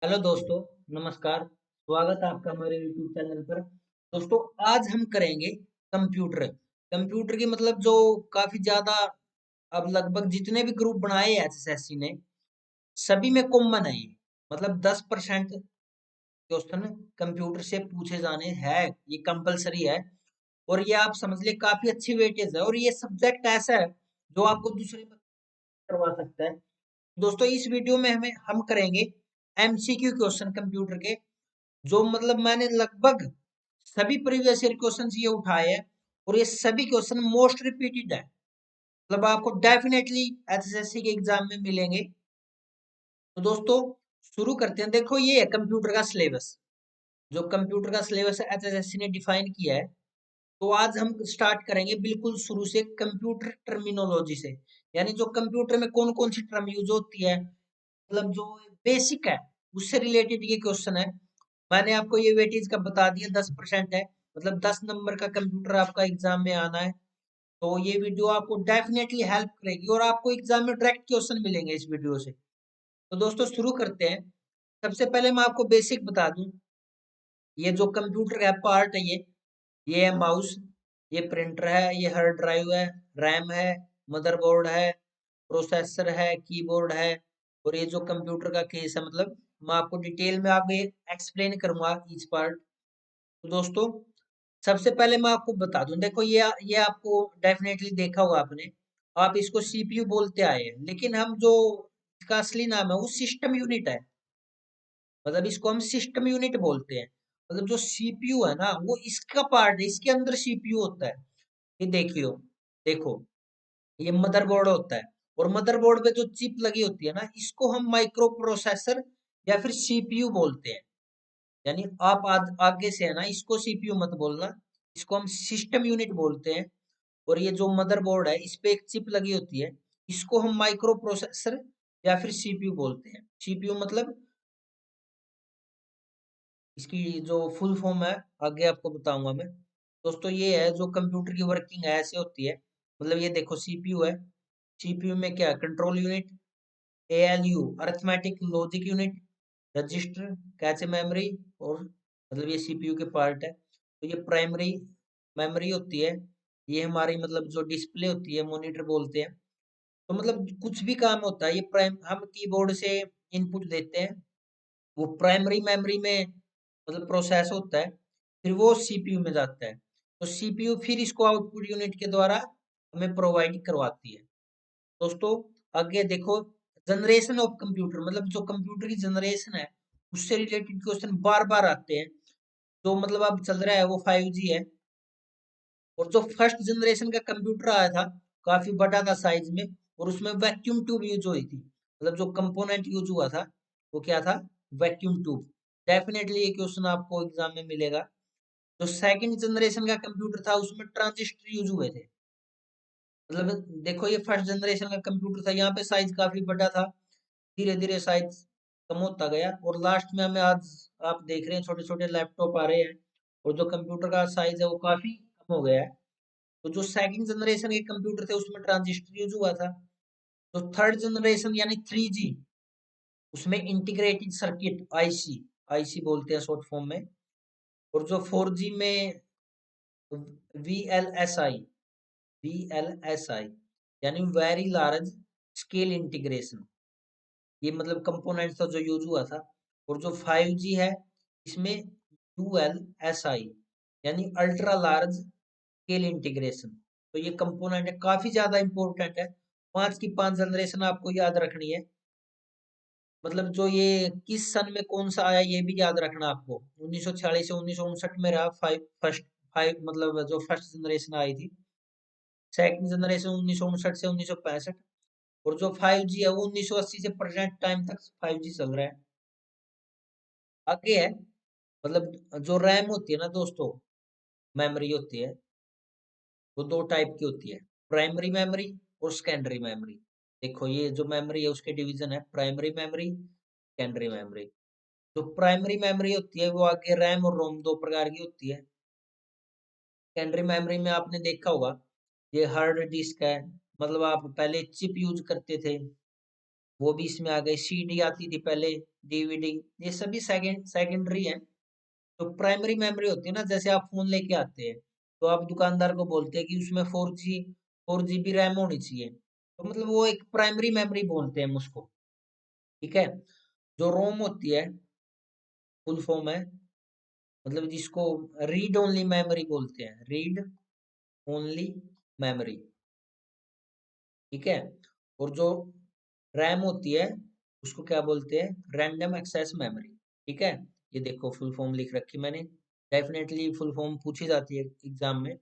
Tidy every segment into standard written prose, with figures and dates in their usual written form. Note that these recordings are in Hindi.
हेलो दोस्तों, नमस्कार। स्वागत है आपका हमारे यूट्यूब चैनल पर। दोस्तों, आज हम करेंगे कंप्यूटर। कंप्यूटर की मतलब जो काफी ज्यादा अब लगभग जितने भी ग्रुप बनाए हैं एसएससी ने, सभी में कॉमन है ये। मतलब 10% क्वेश्चन कंप्यूटर से पूछे जाने हैं, ये कंपलसरी है। और ये आप समझ लिए काफी अच्छी वेटेज है, और ये सब्जेक्ट ऐसा है जो आपको दूसरे में करवा सकता है। दोस्तों, इस वीडियो में हम करेंगे एमसीक्यू क्वेश्चन कंप्यूटर के, जो मतलब मैंने लगभग सभी प्रीवियस ईयर क्वेश्चन ये उठाए हैं, और ये सभी क्वेश्चन मोस्ट रिपीटेड है। मतलब आपको डेफिनेटली एसएससी के एग्जाम में मिलेंगे। तो दोस्तों, शुरू करते हैं। देखो, ये है कंप्यूटर का सिलेबस। जो कंप्यूटर का सिलेबस एसएससी ने डिफाइन किया है। तो आज हम स्टार्ट करेंगे बिल्कुल शुरू से, कंप्यूटर टर्मिनोलॉजी से। यानी जो कंप्यूटर में कौन कौन सी टर्म यूज होती है, मतलब जो बेसिक है, उससे रिलेटेड ये क्वेश्चन है। मैंने आपको ये वेटेज का बता दिया, 10% है। मतलब 10 नंबर का कंप्यूटर आपका एग्जाम में आना है। तो ये वीडियो आपको डेफिनेटली हेल्प करेगी, और आपको एग्जाम में डायरेक्ट क्वेश्चन मिलेंगे इस वीडियो से। तो दोस्तों, शुरू करते हैं। सबसे पहले मैं आपको बेसिक बता दूं। ये जो कंप्यूटर का पार्ट है, ये है माउस, ये प्रिंटर है, ये हार्ड ड्राइव है, रैम है, मदरबोर्ड है, प्रोसेसर है, कीबोर्ड है। और ये जो कंप्यूटर का केस है, मतलब मैं आपको डिटेल में आगे एक्सप्लेन करूंगा ईच पार्ट। तो दोस्तों, सबसे पहले मैं आपको बता दूं। देखो, ये आपको डेफिनेटली देखा होगा आपने। आप इसको सीपीयू बोलते आए हैं, लेकिन हम जो इसका असली नाम है वो सिस्टम यूनिट है। मतलब इसको हम सिस्टम यूनिट बोलते हैं। मतलब जो सीपीयू है ना, वो इसका पार्ट है, इसके अंदर सीपीयू होता है। ये देखियो, देखो, ये मदरबोर्ड होता है। और मदरबोर्ड पे जो चिप लगी होती है ना, इसको हम माइक्रो प्रोसेसर या फिर सीपीयू बोलते हैं। यानी आप आगे से है ना, इसको सीपीयू मत बोलना, इसको हम सिस्टम यूनिट बोलते हैं। और ये जो मदरबोर्ड है, इस पे एक चिप लगी होती है, इसको हम माइक्रो प्रोसेसर या फिर सीपीयू बोलते हैं। सीपीयू मतलब इसकी जो फुल फॉर्म है, आगे आपको बताऊंगा मैं। दोस्तों, ये है जो कंप्यूटर की वर्किंग है, ऐसे होती है। मतलब ये देखो, सीपीयू है। सीपीयू में क्या, control unit, ALU arithmetic logic unit, register, cache memory, और मतलब ये सीपीयू के पार्ट है। तो ये प्राइमरी मेमोरी होती है। ये हमारी मतलब जो डिस्प्ले होती है, मॉनिटर बोलते हैं। तो मतलब कुछ भी काम होता है, ये प्राइम हम कीबोर्ड से इनपुट देते हैं, वो प्राइमरी मेमोरी में मतलब प्रोसेस होता है, फिर वो सीपीयू में जाता है। तो सीपीयू फिर इसको आउटपुट यूनिट के द्वारा हमें प्रोवाइड करवाती है। दोस्तों, आगे देखो, जनरेशन ऑफ कंप्यूटर, मतलब जो कंप्यूटर की जनरेशन है, उससे रिलेटेड क्वेश्चन बार बार आते हैं। जो मतलब अब चल रहा है वो 5G है। और जो फर्स्ट जनरेशन का कंप्यूटर आया था, काफी बड़ा था साइज में, और उसमें वैक्यूम ट्यूब यूज हुई थी। मतलब जो कंपोनेंट यूज हुआ था, वो क्या था, वैक्यूम ट्यूब। डेफिनेटली ये क्वेश्चन आपको एग्जाम में मिलेगा। जो सेकंड जनरेशन का कंप्यूटर था, उसमें ट्रांजिस्टर यूज हुए थे। मतलब देखो, ये फर्स्ट जनरेशन का कंप्यूटर था, यहाँ पे साइज काफी बड़ा था, धीरे धीरे साइज कम होता गया, और लास्ट में हमें आज आप देख रहे हैं छोटे छोटे लैपटॉप आ रहे हैं, और जो कंप्यूटर का साइज है वो काफी कम हो गया है। तो जो सेकंड जनरेशन के कंप्यूटर थे, उसमें ट्रांजिस्टर यूज हुआ था। तो थर्ड जनरेशन यानी 3G, उसमें इंटीग्रेटेड सर्किट, आईसी, आईसी बोलते हैं शॉर्ट फॉर्म में। और जो 4G में वीएलएसआई, वीएलएसआई यानी वेरी लार्ज स्केल इंटीग्रेशन, ये मतलब कंपोनेंट्स था जो यूज हुआ था। और जो 5G है, इसमें यूएलएसआई यानी अल्ट्रा लार्ज स्केल इंटीग्रेशन। तो ये कंपोनेंट है, काफी ज्यादा इंपॉर्टेंट है। पांच की पांच जनरेशन आपको याद रखनी है। मतलब जो ये किस सन में कौन सा आया, ये भी याद रखना आपको। 1946 से 1959 में रहा फाइव मतलब जो फर्स्ट जनरेशन आई थी। सेकंड जनरेशन 1959 से 1965। और जो 5G है वो 1980 से प्रेजेंट टाइम तक 5G चल रहा है। आगे है, मतलब जो रैम होती है ना दोस्तों, मेमोरी होती है, वो दो टाइप की होती है, प्राइमरी मेमोरी और सेकेंडरी मेमोरी। देखो, ये जो मेमोरी है उसके डिवीजन है, प्राइमरी मेमोरी, सेकेंडरी मेमोरी। जो प्राइमरी मेमोरी होती है वो आगे रैम और रोम दो प्रकार की होती है। सेकेंडरी मेमोरी में आपने देखा होगा, ये हार्ड डिस्क है। मतलब आप पहले चिप यूज करते थे, वो भी इसमें आ गए। सीडी आती थी पहले, डीवीडी, ये सभी सेकेंडरी है। तो प्राइमरी मेमोरी होती है ना, जैसे आप फोन लेके आते हैं तो आप दुकानदार को बोलते हैं कि उसमें 4 GB रैम होनी चाहिए, तो मतलब वो एक प्राइमरी मेमोरी बोलते हैं हम उसको। ठीक है। जो रोम होती है, फुल फॉर्म है, मतलब जिसको रीड ओनली मेमोरी बोलते हैं, रीड ओनली मेमोरी। ठीक है। और जो रैम होती है उसको क्या बोलते हैं, रैंडम एक्सेस मेमोरी। ठीक है। ये देखो फुल फॉर्म लिख रखी मैंने, डेफिनेटली फुल फॉर्म पूछी जाती है एग्जाम में।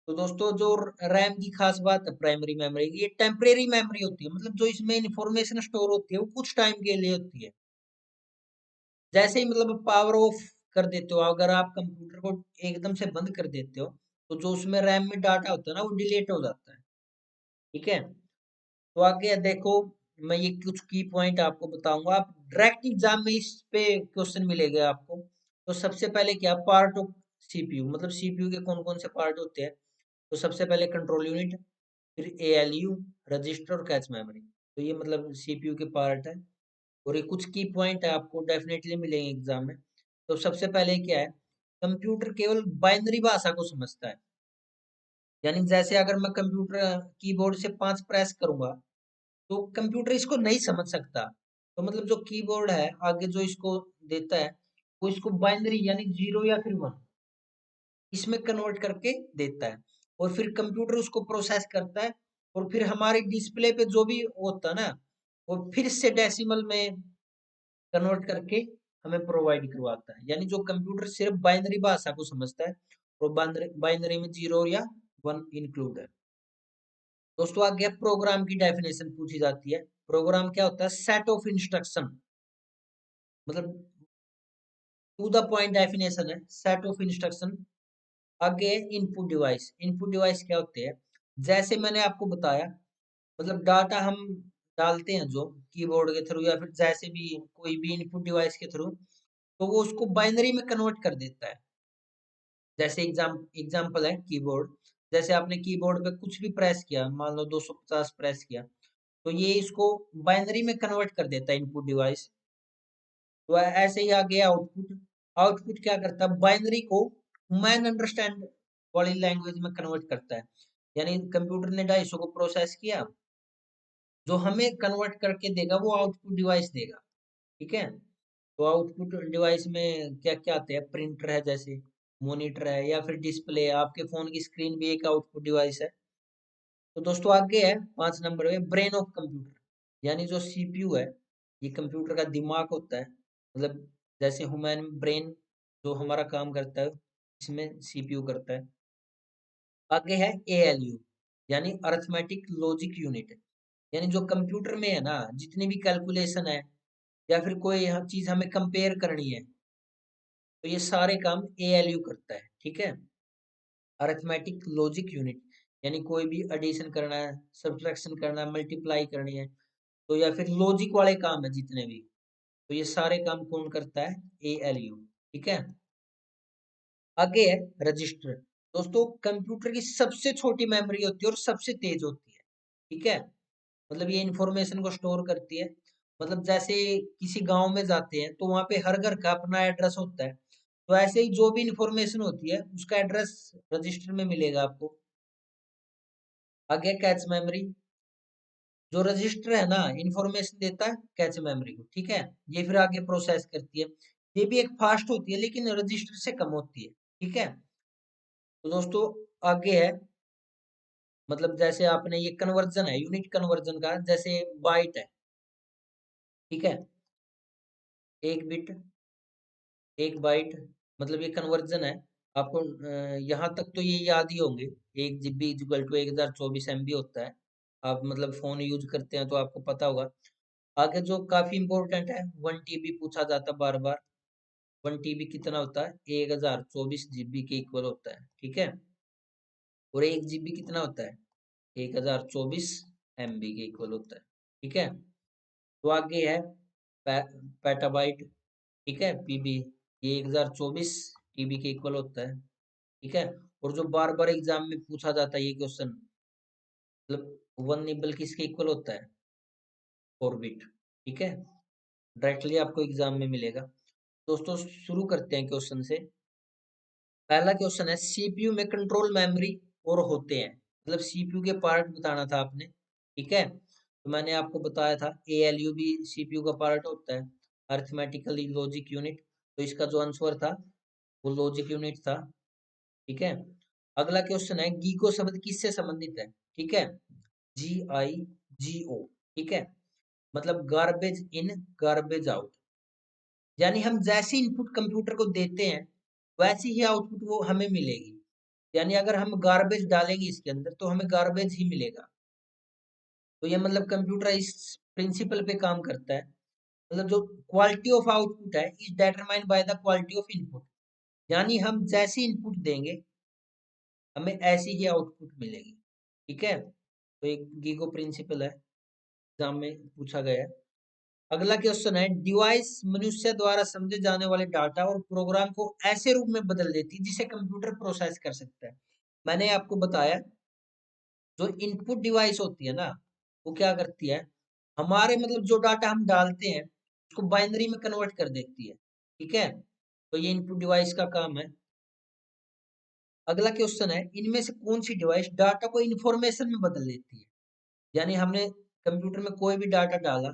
तो दोस्तों जो रैम की खास बात है प्राइमरी मेमोरी की, ये टेम्परेरी मेमोरी होती है, मतलब जो इसमें इंफॉर्मेशन स्टोर होती है वो कुछ टाइम के लिए होती है। जैसे ही मतलब पावर ऑफ कर देते हो, अगर आप कंप्यूटर को एकदम से बंद कर देते हो, तो जो उसमें रैम में डाटा होता है ना वो डिलीट हो जाता है। ठीक है। तो आगे देखो, मैं ये कुछ की पॉइंट आपको बताऊंगा, आप डायरेक्ट एग्जाम में इस पे क्वेश्चन मिलेगा आपको। तो सबसे पहले क्या, पार्ट ऑफ सीपीयू, मतलब सीपीयू के कौन कौन से पार्ट होते हैं। तो सबसे पहले कंट्रोल यूनिट, फिर एएलयू, रजिस्टर और कैच मेमोरी। तो ये मतलब सीपीयू के पार्ट है। और ये कुछ की पॉइंट है, आपको डेफिनेटली मिलेंगे एग्जाम में। तो सबसे पहले क्या है, कंप्यूटर केवल बाइनरी भाषा को समझता है। यानी जैसे अगर मैं कंप्यूटर कीबोर्ड से 5 प्रेस करूंगा, तो कंप्यूटर इसको नहीं समझ सकता। तो मतलब जो कीबोर्ड है आगे जो इसको देता है, वो इसको बाइनरी यानी 0 या फिर 1 इसमें कन्वर्ट करके देता है। और फिर कंप्यूटर उसको प्रोसेस करता है, और फिर हमारी डिस्प्ले पे जो भी होता है ना, वो फिर से डेसिमल में कन्वर्ट करके हमें प्रोवाइड करवाता है। यानी जो कंप्यूटर सिर्फ बाइनरी भाषा को समझता है, और बाइनरी में 0 या 1 इंक्लूड है। दोस्तों आगे प्रोग्राम की डेफिनेशन पूछी जाती है। प्रोग्राम क्या होता है, सेट ऑफ इंस्ट्रक्शन, मतलब टू द पॉइंट डेफिनेशन है, सेट ऑफ इंस्ट्रक्शन। आगे इनपुट डिवाइस, इनपुट डिवाइस क्या होते हैं, जैसे मैंने आपको बताया, मतलब डाटा हम डालते हैं जो कीबोर्ड के थ्रू या फिर जैसे भी कोई भी इनपुट डिवाइस के थ्रू, तो वो उसको बाइनरी में कन्वर्ट कर देता है। जैसे एग्जाम्पल है कीबोर्ड, जैसे आपने कीबोर्ड पे कुछ भी प्रेस किया, मान लो 250 प्रेस किया, तो ये इसको बाइनरी में कन्वर्ट कर देता है इनपुट डिवाइस। तो ऐसे ही आ गया आउटपुट, आउटपुट क्या करता है, बाइनरी को मैन अंडरस्टैंड वाली लैंग्वेज में कन्वर्ट करता है। यानी कंप्यूटर ने 250 को प्रोसेस किया, जो हमें कन्वर्ट करके देगा वो आउटपुट डिवाइस देगा। ठीक है। तो आउटपुट डिवाइस में क्या क्या आते हैं, प्रिंटर है, जैसे मॉनिटर है, या फिर डिस्प्ले, आपके फोन की स्क्रीन भी एक आउटपुट डिवाइस है। तो दोस्तों आगे है 5 नंबर में, ब्रेन ऑफ कंप्यूटर, यानी जो सीपीयू है, ये कंप्यूटर का दिमाग होता है। मतलब जैसे ह्यूमन ब्रेन जो हमारा काम करता है, इसमें सीपीयू करता है। आगे है एएलयू, यानी अरिथमेटिक लॉजिक यूनिट, यानी जो कंप्यूटर में है ना जितनी भी कैलकुलेशन है, या फिर कोई चीज हमें कंपेयर करनी है, तो ये सारे काम एएलयू करता है। ठीक है। अरिथमेटिक लॉजिक यूनिट, यानी कोई भी एडिशन करना है, सब्ट्रैक्शन करना है, मल्टीप्लाई करनी है, तो या फिर लॉजिक वाले काम है जितने भी, तो ये सारे काम कौन करता है, एएलयू। ठीक है। आगे है रजिस्टर। दोस्तों कंप्यूटर की सबसे छोटी मेमोरी होती है और सबसे तेज होती है। ठीक है। मतलब ये इंफॉर्मेशन को स्टोर करती है। मतलब जैसे किसी गांव में जाते हैं तो वहां पे हर घर का अपना एड्रेस होता है, तो ऐसे ही जो भी इंफॉर्मेशन होती है उसका एड्रेस रजिस्टर में मिलेगा आपको। आगे कैच मेमोरी, जो रजिस्टर है ना इंफॉर्मेशन देता है कैच मेमोरी को। ठीक है। ये फिर आगे प्रोसेस करती है, ये भी एक फास्ट होती है लेकिन रजिस्टर से कम होती है। ठीक है। तो दोस्तों आगे है, मतलब जैसे आपने ये कन्वर्जन है, यूनिट कन्वर्जन का, जैसे बाइट है। ठीक है। एक बिट, एक बाइट, मतलब ये कन्वर्जन है। आपको यहाँ तक तो ये याद ही होंगे, 1 GB इक्वल टू 1024 MB होता है। आप मतलब फोन यूज करते हैं तो आपको पता होगा। आगे जो काफी इंपॉर्टेंट है, 1 TB पूछा जाता है बार बार। 1 TB कितना होता है, 1024 GB के इक्वल होता है। ठीक है। और 1 GB कितना होता है, 1024 MB के इक्वल होता है। ठीक है। तो आगे है पेटाबाइट। ठीक है, पीबी, ये 1024 TB के इक्वल होता है। ठीक है। और जो बार बार एग्जाम में पूछा जाता है ये क्वेश्चन, मतलब 1 निबल किसके इक्वल होता है, 4 बिट। ठीक है, डायरेक्टली आपको एग्जाम में मिलेगा। दोस्तों शुरू करते हैं क्वेश्चन से। पहला क्वेश्चन है, सीपीयू में कंट्रोल मेमोरी और होते हैं, मतलब सीपीयू के पार्ट बताना था आपने। ठीक है, तो मैंने आपको बताया था एएलयू भी सीपीयू का पार्ट होता है, अरिथमेटिकली लॉजिक यूनिट। तो इसका जो आंसर था वो लॉजिक यूनिट था। ठीक है, अगला क्वेश्चन है, गीको शब्द किससे संबंधित है? ठीक है, GIGO। ठीक है, मतलब गार्बेज इन गार्बेज आउट, यानी हम जैसी इनपुट कंप्यूटर को देते हैं वैसी ही आउटपुट वो हमें मिलेगी। यानी अगर हम गार्बेज डालेंगे इसके अंदर तो हमें गार्बेज ही मिलेगा। तो ये मतलब कंप्यूटर इस प्रिंसिपल पे काम करता है, मतलब जो क्वालिटी ऑफ आउटपुट है is determined by the quality of input, यानी हम जैसी इनपुट देंगे हमें ऐसी ही आउटपुट मिलेगी। ठीक है, तो एक गीगो प्रिंसिपल है, एग्जाम में पूछा गया है। अगला क्वेश्चन है, डिवाइस मनुष्य द्वारा समझे जाने वाले डाटा और प्रोग्राम को ऐसे रूप में बदल देती है जिसे कंप्यूटर प्रोसेस कर सकता है। मैंने आपको बताया जो इनपुट डिवाइस होती है ना, वो क्या करती है, हमारे मतलब जो डाटा हम डालते हैं उसको बाइनरी में कन्वर्ट कर देती है। ठीक है, तो ये इनपुट डिवाइस का काम है। अगला क्वेश्चन है, इनमें से कौन सी डिवाइस डाटा को इंफॉर्मेशन में बदल देती है? यानी हमने कंप्यूटर में कोई भी डाटा डाला,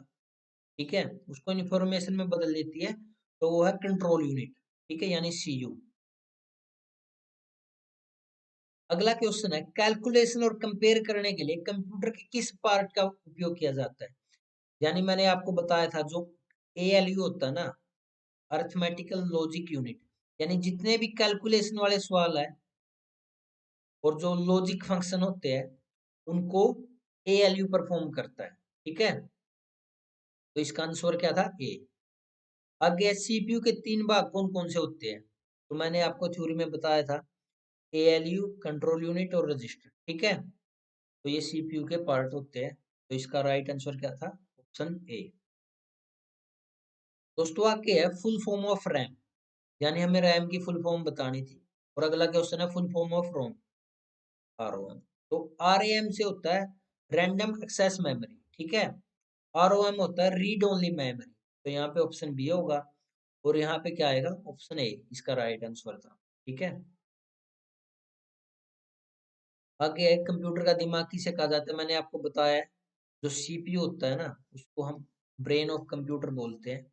ठीक है, उसको इंफॉर्मेशन में बदल देती है, तो वो है कंट्रोल यूनिट। ठीक है, यानी सीयू। अगला क्वेश्चन है, कैलकुलेशन और कंपेयर करने के लिए कंप्यूटर के किस पार्ट का उपयोग किया जाता है? यानी मैंने आपको बताया था जो एएलयू होता है ना, अरिथमेटिकल लॉजिक यूनिट, यानी जितने भी कैलकुलेशन वाले सवाल है और जो लॉजिक फंक्शन होते हैं उनको एएलयू परफॉर्म करता है। ठीक है, तो इसका आंसर क्या था? ए। आगे सीपीयू के तीन भाग कौन कौन से होते हैं? तो मैंने आपको थ्योरी में बताया था एएलयू, कंट्रोल यूनिट और रजिस्टर। ठीक है, तो ये सीपीयू के पार्ट होते हैं, तो इसका राइट आंसर क्या था? Option A. दोस्तों आगे है फुल फॉर्म ऑफ रैम, यानी हमें रैम की फुल फॉर्म बतानी थी। और अगला क्वेश्चन है full form of ROM, R O M. तो आरएएम से होता है रैंडम एक्सेस मेमोरी। ठीक है, आरओएम होता है रीड ओनली मेमोरी। तो यहाँ पे ऑप्शन बी होगा और यहाँ पे क्या आएगा? ऑप्शन ए इसका राइट आंसर था। ठीक है, आगे है कंप्यूटर का दिमाग किसे कहा जाता है? मैंने आपको बताया है जो सीपीयू होता है ना उसको हम ब्रेन ऑफ कंप्यूटर बोलते हैं।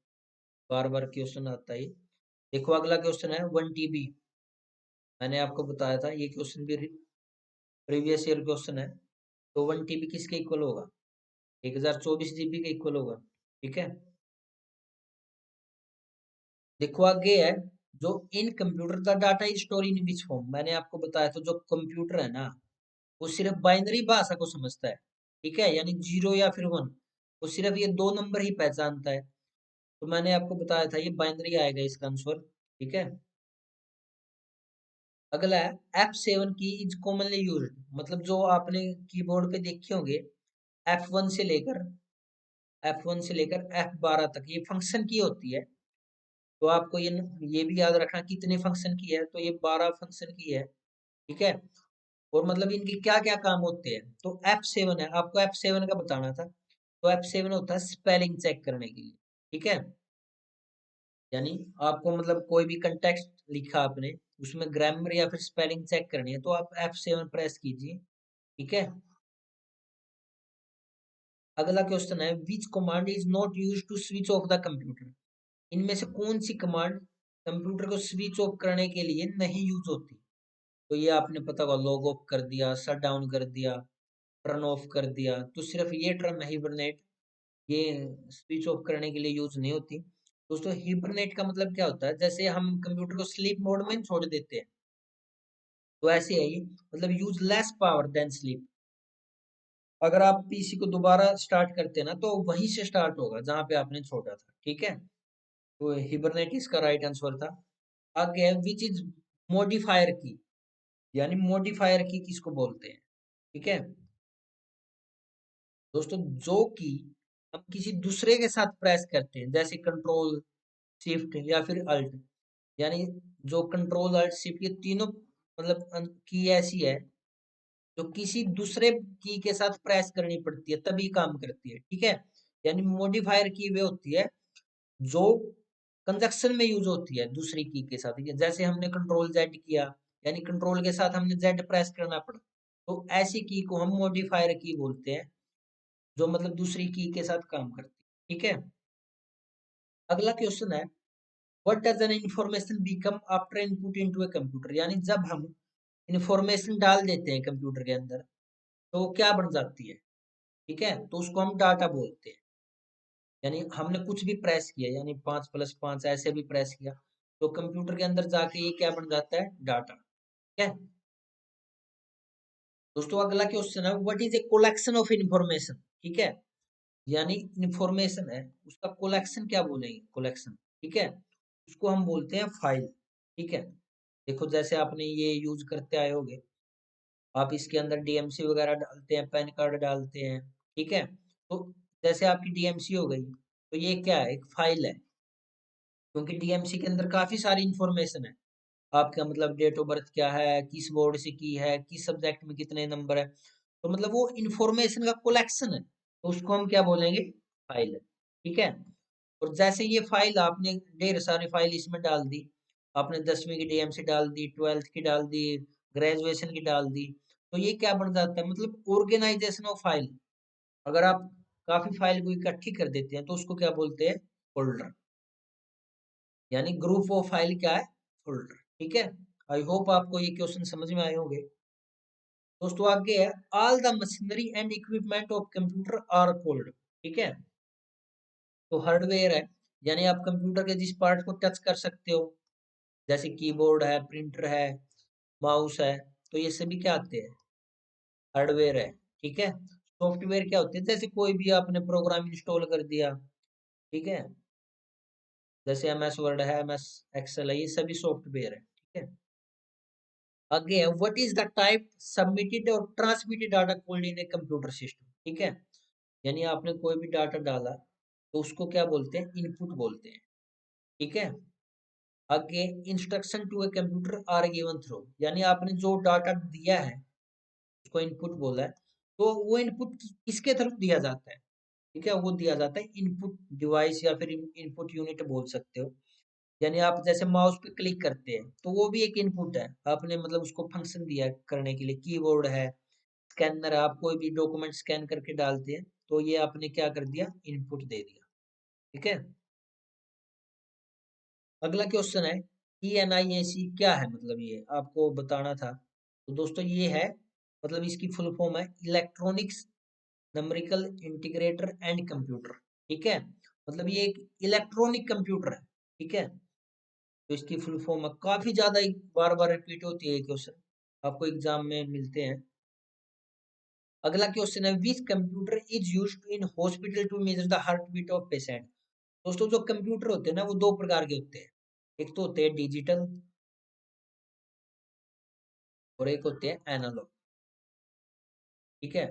बार बार क्वेश्चन आता है। देखो अगला क्वेश्चन है 1 TB। मैंने आपको बताया था ये क्वेश्चन भी प्रीवियस ईयर क्वेश्चन है। तो 1 TB किसके इक्वल होगा? 1024 GB के इक्वल होगा। ठीक है, देखो आगे है जो इन कंप्यूटर का data store in which form. मैंने आपको बताया था जो कंप्यूटर है ना वो सिर्फ बाइनरी भाषा को समझता है। ठीक है, यानी 0 या फिर 1, वो सिर्फ ये दो नंबर ही पहचानता है। तो मैंने आपको बताया था ये बाइनरी आएगा इसका आंसर। ठीक है, अगला है F7 की इज कॉमनली यूज्ड, मतलब जो आपने कीबोर्ड पे देखे होंगे F1 से लेकर F12 तक ये फंक्शन की होती है। तो आपको ये भी याद रखना कितने फंक्शन की है, तो ये 12 फंक्शन की है। ठीक है, और मतलब इनके क्या क्या काम होते हैं? तो F7 है, आपको F7 का बताना था। तो F7 होता है स्पेलिंग चेक करने के लिए। ठीक है, यानी आपको मतलब कोई भी कंटेक्स्ट लिखा आपने उसमें ग्रामर या फिर स्पेलिंग चेक करनी है तो आप F7 प्रेस कीजिए। ठीक है, अगला क्वेश्चन है which command is not use to switch off the computer? इनमें से कौन सी कमांड कंप्यूटर को स्विच ऑफ करने के लिए नहीं यूज होती? तो ये आपने पता होगा, लॉग ऑफ कर दिया, शट डाउन कर दिया, टर्न ऑफ कर दिया। तो सिर्फ ये टर्म हिबरनेट ये स्विच ऑफ करने के लिए यूज नहीं होती। दोस्तों हिबरनेट का मतलब क्या होता है? जैसे हम कंप्यूटर को स्लीप मोड में छोड़ देते हैं, तो ऐसे है ये, मतलब use less power than sleep. अगर आप पीसी को दोबारा स्टार्ट करते हैं ना तो वहीं से स्टार्ट होगा जहां पे आपने छोड़ा था। ठीक है, तो हिबरनेट इसका राइट आंसर था। आगे है विच इज मॉडिफायर की, यानी मॉडिफायर की किसको बोलते हैं? ठीक है, दोस्तों जो की हम किसी दूसरे के साथ प्रेस करते हैं जैसे कंट्रोल शिफ्ट या फिर अल्ट, यानी जो कंट्रोल अल्ट शिफ्ट ये तीनों मतलब की ऐसी है जो किसी दूसरे की के साथ प्रेस करनी पड़ती है तभी काम करती है। ठीक है, यानी मॉडिफायर की वे होती है जो कंजक्शन में यूज होती है दूसरी की के साथ। जैसे हमने कंट्रोल जेड किया, यानी कंट्रोल के साथ हमने जेड प्रेस करना पड़ा, तो ऐसी की को हम मॉडिफायर की बोलते हैं, जो मतलब दूसरी की के साथ काम करती है। ठीक है, अगला क्वेश्चन है, what does an information become after input into a computer, यानी जब हम इंफॉर्मेशन डाल देते हैं कंप्यूटर के अंदर तो वो क्या बन जाती है। ठीक है, तो उसको हम डाटा बोलते हैं। यानी हमने कुछ भी प्रेस किया, यानी 5+5 ऐसे भी प्रेस किया, तो कंप्यूटर के अंदर जाके ये क्या बन जाता है, डाटा। ठीक है दोस्तों, अगला क्वेश्चन है, what is a collection of information. ठीक है, यानी इंफॉर्मेशन है उसका कलेक्शन क्या बोलेंगे, कलेक्शन। ठीक है, उसको हम बोलते हैं फाइल। ठीक है, देखो जैसे आपने ये यूज करते आए होगे, आप इसके अंदर डीएमसी वगैरह डालते हैं, पैन कार्ड डालते हैं। ठीक है, तो जैसे आपकी डीएमसी हो गई, तो ये क्या है, एक फाइल है, क्योंकि डीएमसी के अंदर काफी सारी इंफॉर्मेशन है। आपका मतलब डेट ऑफ बर्थ क्या है, किस बोर्ड से की है, किस सब्जेक्ट में कितने नंबर है, तो मतलब वो इंफॉर्मेशन का कलेक्शन है, तो उसको हम क्या बोलेंगे, फाइल। ठीक है, और जैसे ये फाइल आपने ढेर सारी फाइल इसमें डाल दी, आपने 10वीं की डीएमसी डाल दी, 12th की डाल दी, ग्रेजुएशन की डाल दी, तो ये क्या बन जाता है, मतलब ऑर्गेनाइजेशन ऑफ फाइल। अगर आप काफी फाइल को इकट्ठी कर देते हैं तो उसको क्या बोलते हैं, फोल्डर। यानी ग्रुप ऑफ फाइल क्या है, फोल्डर। ठीक है, आई होप आपको ये क्वेश्चन समझ में आए होंगे। दोस्तों आगे है, all the machinery and equipment of computer are called. ठीक है, तो हार्डवेयर है, यानी आप कंप्यूटर के जिस पार्ट को टच कर सकते हो, जैसे कीबोर्ड है, प्रिंटर है, माउस है, तो ये सभी क्या आते हैं, हार्डवेयर है। ठीक है, सॉफ्टवेयर क्या होते हैं, जैसे कोई भी आपने प्रोग्राम इंस्टॉल कर दिया। ठीक है, जैसे एम एस वर्ड है, एम एस एक्सेल है, ये सभी सॉफ्टवेयर है। ठीक है, आगे है, what is the type submitted और transmitted data called in a computer system. ठीक है, यानी आपने कोई भी डाटा डाला तो उसको क्या बोलते हैं, इनपुट बोलते हैं। ठीक है, आगे, instruction to a computer are given through, यानी आपने जो डाटा दिया है उसको इनपुट बोला है, तो वो इनपुट किसके थ्रू दिया जाता है। ठीक है, वो दिया जाता है इनपुट डिवाइस या फिर इनपुट यूनिट बोल सकते हो। यानी आप जैसे माउस पे क्लिक करते हैं तो वो भी एक इनपुट है, आपने मतलब उसको फंक्शन दिया है करने के लिए। कीबोर्ड है, स्कैनर है, आप कोई भी डॉक्यूमेंट स्कैन करके डालते हैं तो ये आपने क्या कर दिया, इनपुट दे दिया। ठीक है, अगला क्वेश्चन है, ENIAC क्या है, मतलब ये आपको बताना था। तो दोस्तों ये है, मतलब इसकी फुल फॉर्म है electronics numerical integrator and computer. ठीक है, मतलब ये एक इलेक्ट्रॉनिक कंप्यूटर है। ठीक है, तो इसकी फुल फॉर्म है, काफी ज्यादा बार बार रिपीट होती है ये क्वेश्चन, आपको एग्जाम में मिलते हैं। अगला क्वेश्चन है, which computer is used in hospital to measure the heart beat of patient. दोस्तों जो कंप्यूटर होते हैं ना, वो दो प्रकार के होते हैं, एक तो होते हैं डिजिटल और एक होते हैं एनालॉग। ठीक है,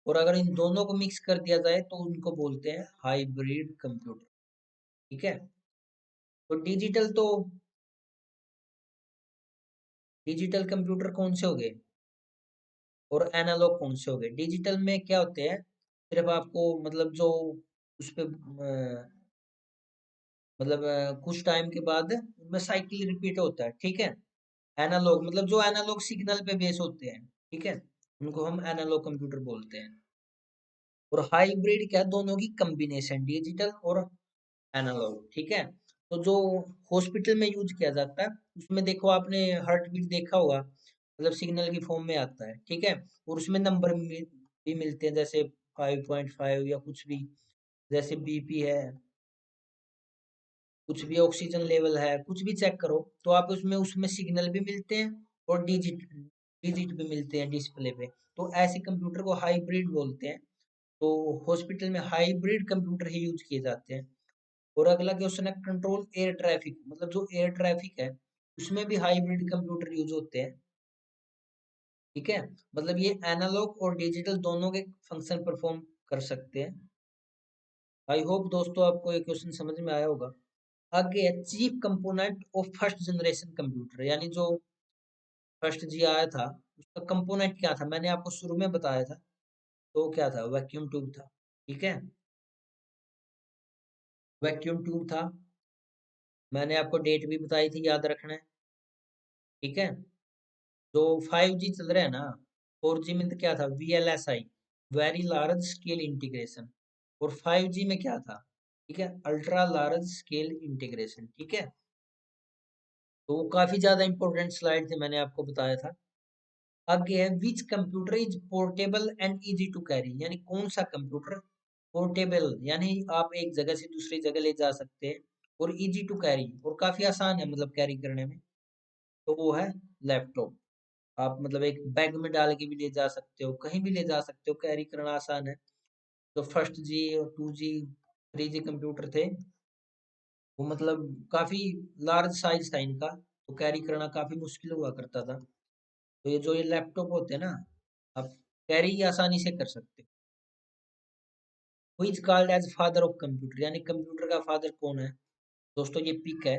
और अगर इन दोनों को मिक्स कर दिया जाए तो उनको बोलते हैं हाइब्रिड कंप्यूटर। ठीक है, तो डिजिटल कंप्यूटर कौन से हो गए और एनालॉग कौन से हो गए। डिजिटल में क्या होते हैं, सिर्फ आपको मतलब जो उस पे मतलब कुछ टाइम के बाद उनमें साइकिल रिपीट होता है। ठीक है, एनालॉग मतलब जो एनालॉग सिग्नल पे बेस होते हैं। ठीक है, उनको हम एनालॉग कंप्यूटर बोलते हैं। और हाइब्रिड क्या, दोनों की कॉम्बिनेशन, डिजिटल और एनालॉग। ठीक है, तो जो हॉस्पिटल में यूज किया जाता है उसमें देखो आपने हार्ट बीट देखा होगा, मतलब सिग्नल की फॉर्म में आता है। ठीक है, और उसमें नंबर भी मिलते हैं, जैसे 5.5 या कुछ भी, जैसे बीपी है, कुछ भी ऑक्सीजन लेवल है, कुछ भी चेक करो तो आप उसमें उसमें सिग्नल भी मिलते हैं और डिजिट डिजिट भी मिलते हैं डिस्प्ले पे। तो ऐसे कंप्यूटर को हाइब्रिड बोलते हैं। तो हॉस्पिटल में हाइब्रिड कंप्यूटर ही यूज किए जाते हैं। और अगला क्वेश्चन है, कंट्रोल एयर ट्रैफिक, मतलब जो एयर ट्रैफिक है उसमें भी हाइब्रिड कंप्यूटर यूज होते हैं। ठीक है, मतलब ये एनालॉग और डिजिटल दोनों के फंक्शन परफॉर्म कर सकते हैं। आई होप दोस्तों आपको ये क्वेश्चन समझ में आया होगा। आगे है, chief component of first generation computer, यानी जो फर्स्ट जी आया था उसका कंपोनेंट क्या था, मैंने आपको शुरू में बताया था, तो क्या था, वैक्यूम ट्यूब था। ठीक है, वैक्यूम ट्यूब था, मैंने आपको डेट भी बताई थी, याद रखना है। ठीक है, जो 5G चल रहा है ना, 4G में तो क्या था, VLSI, very large scale integration, और 5G में क्या था, ठीक है, अल्ट्रा लार्ज स्केल इंटीग्रेशन। ठीक है, तो वो काफी ज्यादा इंपॉर्टेंट स्लाइड थे, मैंने आपको बताया था। आगे है, which computer is portable and easy to carry, यानी कौन सा कंप्यूटर पोर्टेबल, यानी आप एक जगह से दूसरी जगह ले जा सकते हैं, और इजी टू कैरी, और काफी आसान है मतलब कैरी करने में, तो वो है लैपटॉप। आप मतलब एक बैग में डाल के भी ले जा सकते हो, कहीं भी ले जा सकते हो, कैरी करना आसान है। तो फर्स्ट जी और 2G 3G कंप्यूटर थे, वो मतलब काफी लार्ज साइज था इनका, तो कैरी करना काफी मुश्किल हुआ करता था। तो ये जो ये लैपटॉप होते हैं ना, आप कैरी आसानी से कर सकते हो। Who is called as father of computer, यानी कंप्यूटर का फादर कौन है? दोस्तों ये पिक है,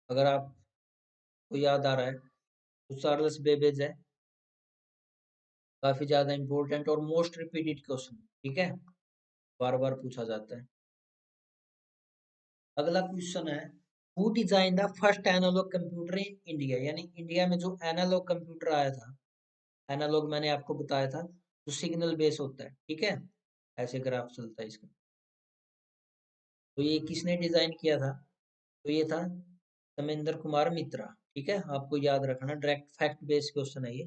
अगर आपको याद आ रहा है, तो चार्ल्स बेबेज है। काफी ज्यादा इंपॉर्टेंट और मोस्ट रिपीटेड क्वेश्चन, ठीक है, बार बार पूछा जाता है। अगला क्वेश्चन है, who design the first analog computer in India, यानी इंडिया में जो एनालॉग कंप्यूटर आया था, एनालॉग मैंने आपको बताया था, जो सिग्नल बेस होता है, ठीक है, ऐसे ग्राफ चलता है इसका, तो ये किसने डिजाइन किया था? तो ये था समेंद्र कुमार मित्रा। ठीक है, आपको याद रखना, डायरेक्ट फैक्ट बेस्ड क्वेश्चन है ये।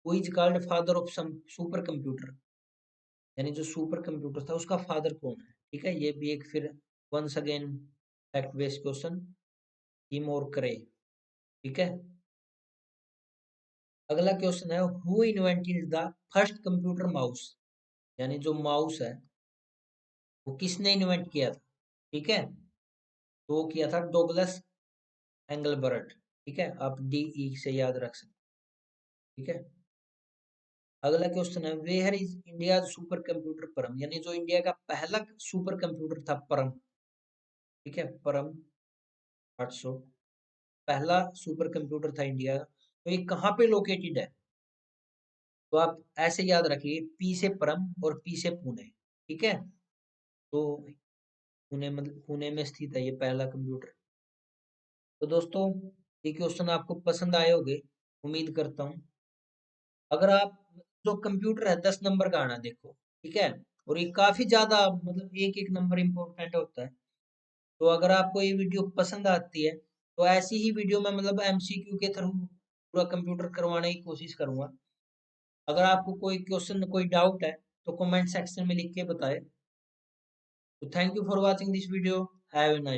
Who is called father of super computer, यानी जो सुपर कंप्यूटर था उसका फादर कौन है? ठीक है, ये भी एक फिर once again fact based question, team और करे। ठीक है, अगला क्वेश्चन है, who invented the first computer mouse, यानी जो माउस है वो किसने इन्वेंट किया था? ठीक है, तो वो किया था डोगलस एंगलबर्ट। ठीक है, आप DE से याद रख सकते। ठीक है, अगला क्वेश्चन है, where is India super computer Param, यानी जो इंडिया का पहला सुपर कंप्यूटर था परम, ठीक है, परम 800 पहला सुपर कंप्यूटर था इंडिया का, तो ये कहाँ पे लोकेटेड है? तो आप ऐसे याद रखिए, पी से परम और पी से पुणे। ठीक है, तो पुणे मतलब पुणे में स्थित है ये पहला कंप्यूटर। तो दोस्तों ये क्वेश्चन आपको पसंद आए होंगे, उम्मीद करता हूँ। अगर आप, जो कंप्यूटर है 10 नंबर का आना देखो, ठीक है, और ये काफी ज्यादा मतलब एक एक नंबर इम्पोर्टेंट होता है। तो अगर आपको ये वीडियो पसंद आती है, तो ऐसी ही वीडियो मैं मतलब MCQ के थ्रू पूरा कंप्यूटर करवाने की कोशिश करूंगा। अगर आपको कोई क्वेश्चन कोई डाउट है, तो कमेंट सेक्शन में लिख के बताएं। तो thank you for watching this video, have a nice